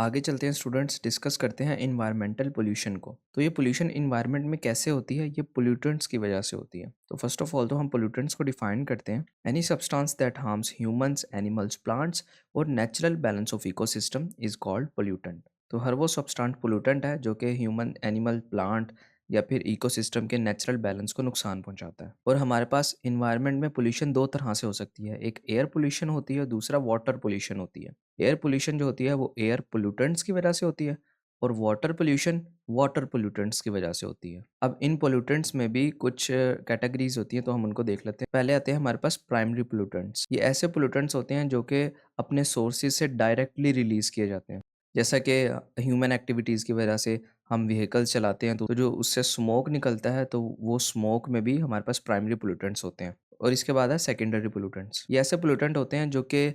आगे चलते हैं स्टूडेंट्स, डिस्कस करते हैं इन्वायरमेंटल पोल्यूशन को। तो ये पोल्यूशन इन्वायरमेंट में कैसे होती है? ये पोल्यूटेंट्स की वजह से होती है। तो फर्स्ट ऑफ ऑल तो हम पोल्यूटेंट्स को डिफाइन करते हैं। Any substance that harms humans, animals, plants और natural balance of ecosystem is called pollutant. तो हर वो सब्सटेंट पोल्यूटेंट है जो कि ह्यूमन, एनिमल, प्लांट या फिर इकोसिस्टम के नेचुरल बैलेंस को नुकसान पहुंचाता है। और हमारे पास इन्वायरमेंट में पोल्यूशन दो तरह से हो सकती है। एक एयर पोल्यूशन होती है, दूसरा वाटर पोल्यूशन होती है। एयर पोल्यूशन जो होती है वो एयर पोल्यूटेंट्स की वजह से होती है और वाटर पोल्यूशन वाटर पोल्यूटेंट्स की वजह से होती है। अब इन पोल्यूटेंट्स में भी कुछ कैटेगरीज होती हैं, तो हम उनको देख लेते हैं। पहले आते हैं हमारे पास प्राइमरी पोल्यूटेंट्स। ये ऐसे पोल्यूटेंट्स होते हैं जो कि अपने सोर्सेज से डायरेक्टली रिलीज किए जाते हैं। जैसा कि ह्यूमन एक्टिविटीज़ की वजह से हम व्हीकल्स चलाते हैं, तो जो उससे स्मोक निकलता है, तो वो स्मोक में भी हमारे पास प्राइमरी पोल्यूटेंट्स होते हैं। और इसके बाद है सेकेंडरी पोल्यूटेंट्स। ये ऐसे पोल्यूटेंट होते हैं जो कि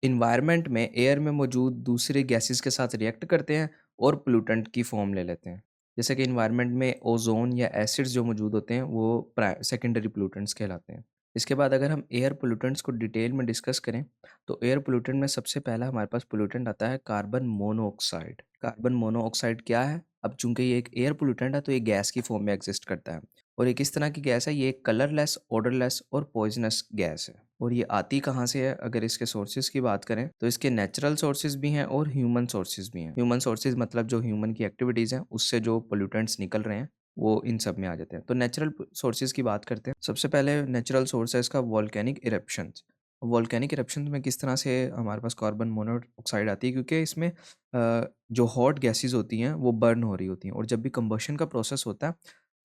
इन्वायरमेंट में एयर में मौजूद दूसरे गैसेस के साथ रिएक्ट करते हैं और पोल्यूटेंट की फॉर्म ले लेते हैं। जैसे कि इन्वायरमेंट में ओजोन या एसिड्स जो मौजूद होते हैं वो सेकेंडरी पोल्यूटेंट्स कहलाते हैं। इसके बाद अगर हम एयर पोल्यूटेंट्स को डिटेल में डिस्कस करें, तो एयर पोल्यूटेंट में सबसे पहला हमारे पास पोल्यूटेंट आता है कार्बन मोनोऑक्साइड। कार्बन मोनोऑक्साइड क्या है? अब चूंकि ये एक एयर पोल्यूटेंट है, तो ये गैस की फॉर्म में एग्जिस्ट करता है। और ये किस तरह की गैस है? ये कलरलेस, ऑडरलेस और पॉइजनस गैस है। और ये आती कहाँ से है? अगर इसके सोर्सेज की बात करें, तो इसके नेचुरल सोर्सेज भी हैं और ह्यूमन सोर्सेज भी हैं। ह्यूमन सोर्सेज मतलब जो ह्यूमन की एक्टिविटीज़ हैं, उससे जो पोल्यूटेंट्स निकल रहे हैं, वो इन सब में आ जाते हैं। तो नेचुरल सोर्सेज की बात करते हैं। सबसे पहले नेचुरल सोर्स है इसका वॉल्केनिक इरप्शंस। वॉल्केनिक इरप्शन में किस तरह से हमारे पास कार्बन मोनोऑक्साइड आती है? क्योंकि इसमें जो हॉट गैसेस होती हैं वो बर्न हो रही होती हैं, और जब भी कंबशन का प्रोसेस होता है,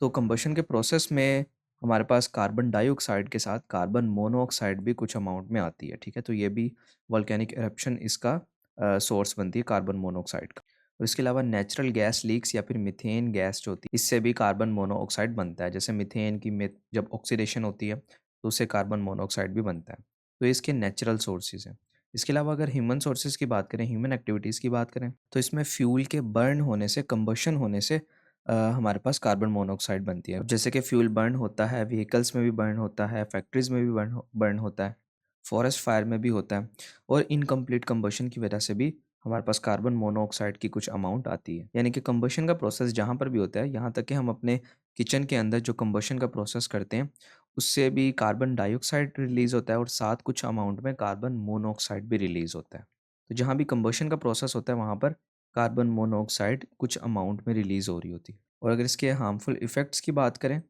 तो कंबशन के प्रोसेस में हमारे पास कार्बन डाइऑक्साइड के साथ कार्बन मोनोऑक्साइड भी कुछ अमाउंट में आती है। ठीक है, तो ये भी वॉल्केनिक इरप्शन इसका सोर्स बनती है कार्बन मोनोऑक्साइड का। और इसके अलावा नेचुरल गैस लीक्स या फिर मीथेन गैस जो होती है, इससे भी कार्बन मोनोऑक्साइड बनता है। जैसे मीथेन की जब ऑक्सीडेशन होती है, तो उससे कार्बन मोनोऑक्साइड भी बनता है। तो इसके नेचुरल सोर्सेज हैं। इसके अलावा अगर ह्यूमन सोर्सेज की बात करें, ह्यूमन एक्टिविटीज़ की बात करें, तो इसमें फ्यूल के बर्न होने से, कंबशन होने से हमारे पास कार्बन मोनोऑक्साइड बनती है। अब जैसे कि फ्यूल बर्न होता है, व्हीकल्स में भी बर्न होता है, फैक्ट्रीज़ में भी बर्न होता है, फॉरेस्ट फायर में भी होता है, और इनकम्प्लीट कंबशन की वजह से भी हमारे पास कार्बन मोनोऑक्साइड की कुछ अमाउंट आती है। यानी कि कंबशन का प्रोसेस जहाँ पर भी होता है, यहाँ तक कि हम अपने किचन के अंदर जो कंबशन का प्रोसेस करते हैं, उससे भी कार्बन डाइऑक्साइड रिलीज़ होता है और साथ कुछ अमाउंट में कार्बन मोनोऑक्साइड भी रिलीज़ होता है। तो जहाँ भी कंबशन का प्रोसेस होता है, वहाँ पर कार्बन मोनोऑक्साइड कुछ अमाउंट में रिलीज़ हो रही होती है। और अगर इसके हार्मफुल इफ़ेक्ट्स की बात करें,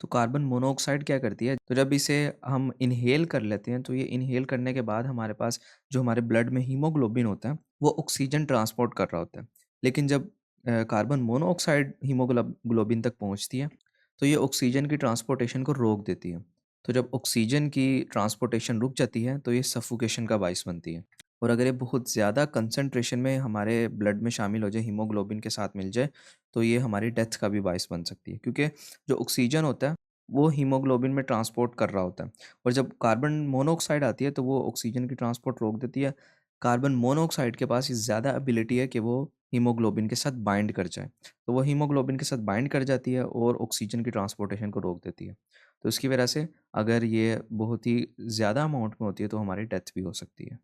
तो कार्बन मोनोऑक्साइड क्या करती है? तो जब इसे हम इन्हेल कर लेते हैं, तो ये इन्हेल करने के बाद हमारे पास जो हमारे ब्लड में हीमोग्लोबिन होता है, वो ऑक्सीजन ट्रांसपोर्ट कर रहा होता है। लेकिन जब कार्बन मोनोऑक्साइड हीमोग्लोबिन तक पहुँचती है, तो ये ऑक्सीजन की ट्रांसपोर्टेशन को रोक देती है। तो जब ऑक्सीजन की ट्रांसपोर्टेशन रुक जाती है, तो ये सफोकेशन का बाइस बनती है। और अगर ये बहुत ज़्यादा कंसंट्रेशन में हमारे ब्लड में शामिल हो जाए, हीमोग्लोबिन के साथ मिल जाए, तो ये हमारी डेथ का भी बाइस बन सकती है। क्योंकि जो ऑक्सीजन होता है, वो हीमोग्लोबिन में ट्रांसपोर्ट कर रहा होता है, और जब कार्बन मोनोऑक्साइड आती है, तो वो ऑक्सीजन की ट्रांसपोर्ट रोक देती है। कार्बन मोनोऑक्साइड के पास ये ज़्यादा एबिलिटी है कि वो हीमोग्लोबिन के साथ बाइंड कर जाए। तो वो हीमोग्लोबिन के साथ बाइंड कर जाती है और ऑक्सीजन की ट्रांसपोर्टेशन को रोक देती है। तो इसकी वजह से अगर ये बहुत ही ज़्यादा अमाउंट में होती है, तो हमारी डेथ भी हो सकती है।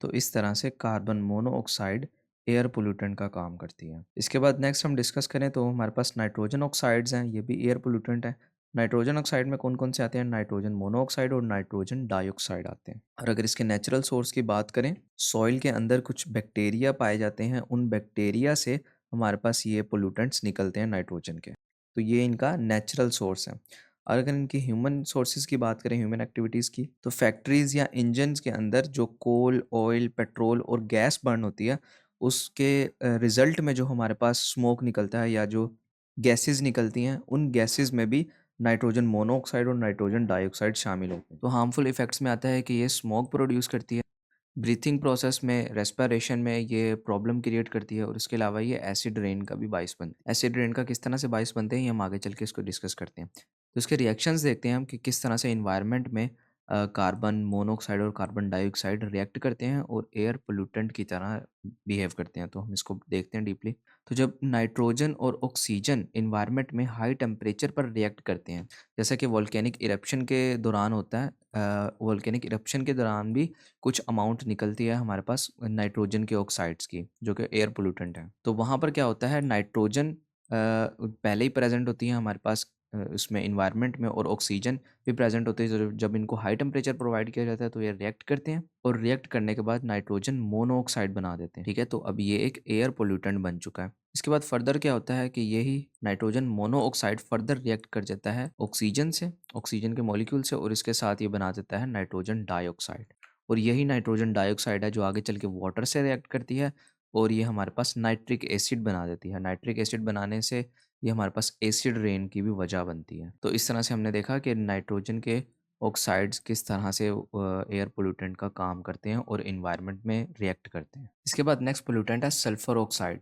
तो इस तरह से कार्बन मोनोऑक्साइड एयर पोल्यूटेंट का काम करती है। इसके बाद नेक्स्ट हम डिस्कस करें, तो हमारे पास नाइट्रोजन ऑक्साइड्स हैं, ये भी एयर पोल्यूटेंट है। नाइट्रोजन ऑक्साइड में कौन कौन से आते हैं? नाइट्रोजन मोनोऑक्साइड और नाइट्रोजन डाइऑक्साइड आते हैं। और अगर इसके नेचुरल सोर्स की बात करें, सॉइल के अंदर कुछ बैक्टीरिया पाए जाते हैं, उन बैक्टीरिया से हमारे पास ये पोल्यूटेंट्स निकलते हैं नाइट्रोजन के। तो ये इनका नेचुरल सोर्स है। और अगर इनकी ह्यूमन सोर्सेज की बात करें, ह्यूमन एक्टिविटीज़ की, तो फैक्ट्रीज़ या इंजन्स के अंदर जो कोल, ऑयल, पेट्रोल और गैस बर्न होती है, उसके रिज़ल्ट में जो हमारे पास स्मोक निकलता है या जो गैसेज़ निकलती हैं, उन गैसेज़ में भी नाइट्रोजन मोनोऑक्साइड और नाइट्रोजन डाइऑक्साइड शामिल होते हैं। तो हार्मफुल इफ़ेक्ट्स में आता है कि ये स्मोक प्रोड्यूस करती है, ब्रीथिंग प्रोसेस में, रेस्पिरेशन में ये प्रॉब्लम क्रिएट करती है, और इसके अलावा ये एसिड रेन का भी बाइस बनती है। एसिड रेन का किस तरह से बाइस बनते हैं, ये हम आगे चल के इसको डिस्कस करते हैं। तो इसके रिएक्शंस देखते हैं हम कि किस तरह से इन्वायरमेंट में कार्बन मोनोऑक्साइड और कार्बन डाइऑक्साइड रिएक्ट करते हैं और एयर पोल्यूटेंट की तरह बिहेव करते हैं। तो हम इसको देखते हैं डीपली। तो जब नाइट्रोजन और ऑक्सीजन इन्वायरमेंट में हाई टेम्परेचर पर रिएक्ट करते हैं, जैसा कि वोल्केनिक इरप्शन के दौरान होता है, वोल्केनिक इरप्शन के दौरान भी कुछ अमाउंट निकलती है हमारे पास नाइट्रोजन के ऑक्साइड्स की, जो कि एयर पोल्यूटेंट है। तो वहाँ पर क्या होता है, नाइट्रोजन पहले ही प्रेजेंट होती है हमारे पास उसमें इन्वायरमेंट में, और ऑक्सीजन भी प्रेजेंट होती है। जब इनको हाई टेम्परेचर प्रोवाइड किया जाता है तो ये रिएक्ट करते हैं, और रिएक्ट करने के बाद नाइट्रोजन मोनोऑक्साइड बना देते हैं। ठीक है, तो अब ये एक एयर पोल्यूटेंट बन चुका है। इसके बाद फर्दर क्या होता है कि यही नाइट्रोजन मोनोऑक्साइड फर्दर रिएक्ट कर जाता है ऑक्सीजन से, ऑक्सीजन के मॉलिक्यूल से, और इसके साथ ये बना देता है नाइट्रोजन डाइऑक्साइड। और यही नाइट्रोजन डाइऑक्साइड है जो आगे चल के वाटर से रिएक्ट करती है, और ये हमारे पास नाइट्रिक एसिड बना देती है। नाइट्रिक एसिड बनाने से ये हमारे पास एसिड रेन की भी वजह बनती है। तो इस तरह से हमने देखा कि नाइट्रोजन के ऑक्साइड्स किस तरह से एयर पोल्यूटेंट का काम करते हैं और इन्वायरमेंट में रिएक्ट करते हैं। इसके बाद नेक्स्ट पोल्यूटेंट है सल्फर ऑक्साइड।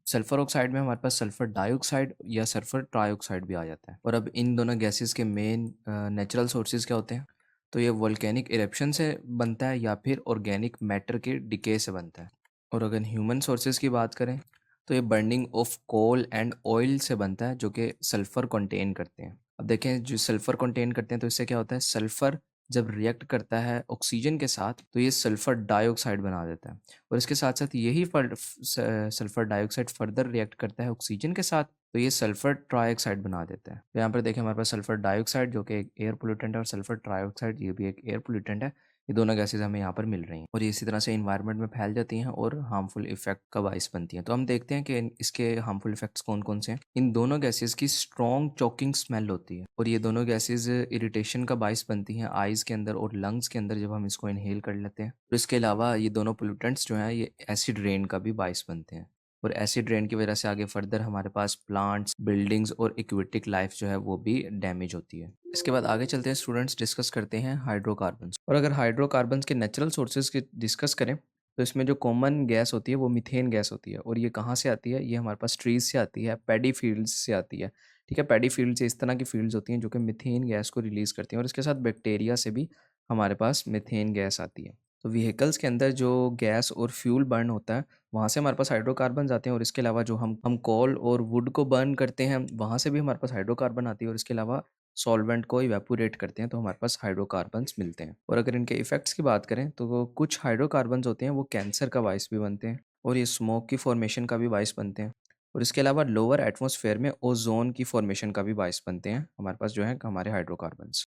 सल्फर ऑक्साइड में हमारे पास सल्फर डाइऑक्साइड या सल्फर ट्राइऑक्साइड भी आ जाता है। और अब इन दोनों गैसेस के मेन नेचुरल सोर्सेज क्या होते हैं? तो ये वोल्केनिक इरप्शन से बनता है या फिर ऑर्गेनिक मैटर के डिके से बनता है। और अगर ह्यूमन सोर्सेज की बात करें तो ये burning of coal and oil से बनता है, जो कि सल्फ़र कंटेन करते हैं। अब देखें, जो सल्फ़र कंटेन करते हैं तो इससे क्या होता है, सल्फ़र जब रिएक्ट करता है ऑक्सीजन के साथ तो ये सल्फ़र डाइऑक्साइड बना देता है, और इसके साथ साथ यही सल्फ़र डाइऑक्साइड फर्दर रिएक्ट करता है ऑक्सीजन के साथ तो ये सल्फ़र ट्राइऑक्साइड बना देता है। तो यहाँ पर देखें हमारे पास सल्फ़र डाइऑक्साइड जो कि एक एयर पोल्यूटेंट है, और सल्फ़र ट्राइऑक्साइड ये भी एक एयर पोल्यूटेंट है। ये दोनों गैसेज़ हमें यहाँ पर मिल रही हैं, और ये इसी तरह से इन्वायरमेंट में फैल जाती हैं और हार्मफुल इफेक्ट का बाइस बनती हैं। तो हम देखते हैं कि इसके हार्मफुल इफेक्ट्स कौन कौन से हैं। इन दोनों गैसेज़ की स्ट्रॉन्ग चोकिंग स्मेल होती है, और ये दोनों गैसेज़ इरिटेशन का बाइस बनती हैं आइज़ के अंदर और लंग्स के अंदर जब हम इसको इनहेल कर लेते हैं। और इसके अलावा ये दोनों पोल्यूटेंट्स जो हैं ये एसिड रेन का भी बाइस बनते हैं, और एसिड रेन की वजह से आगे फर्दर हमारे पास प्लांट्स, बिल्डिंग्स और एक्वेटिक लाइफ जो है वो भी डैमेज होती है। इसके बाद आगे चलते हैं स्टूडेंट्स, डिस्कस करते हैं हाइड्रोकार्बन्स। और अगर हाइड्रोकार्बन्स के नेचुरल सोर्सेज की डिस्कस करें तो इसमें जो कॉमन गैस होती है वो मीथेन गैस होती है, और ये कहाँ से आती है? ये हमारे पास ट्रीज से आती है, पैडी फील्ड्स से आती है। ठीक है, पैडी फील्ड से इस तरह की फील्ड्स होती हैं जो कि मीथेन गैस को रिलीज़ करती हैं, और इसके साथ बैक्टीरिया से भी हमारे पास मीथेन गैस आती है। तो व्हीकल्स के अंदर जो गैस और फ्यूल बर्न होता है वहाँ से हमारे पास हाइड्रोकार्बन आते हैं, और इसके अलावा जो हम कोल और वुड को बर्न करते हैं वहाँ से भी हमारे पास हाइड्रोकार्बन आती है, और इसके अलावा सॉल्वेंट को इवेपोरेट करते हैं तो हमारे पास हाइड्रोकार्बन्स मिलते हैं। और अगर इनके इफ़ेक्ट्स की बात करें तो वो कुछ हाइड्रोकार्बन्स होते हैं वो कैंसर का बाइस भी बनते हैं, और ये स्मोक की फॉर्मेशन का भी बाइस बनते हैं, और इसके अलावा लोअर एटमॉस्फेयर में ओजोन की फॉर्मेशन का भी बाइस बनते हैं हमारे पास जो है हमारे हाइड्रोकार्बन्स।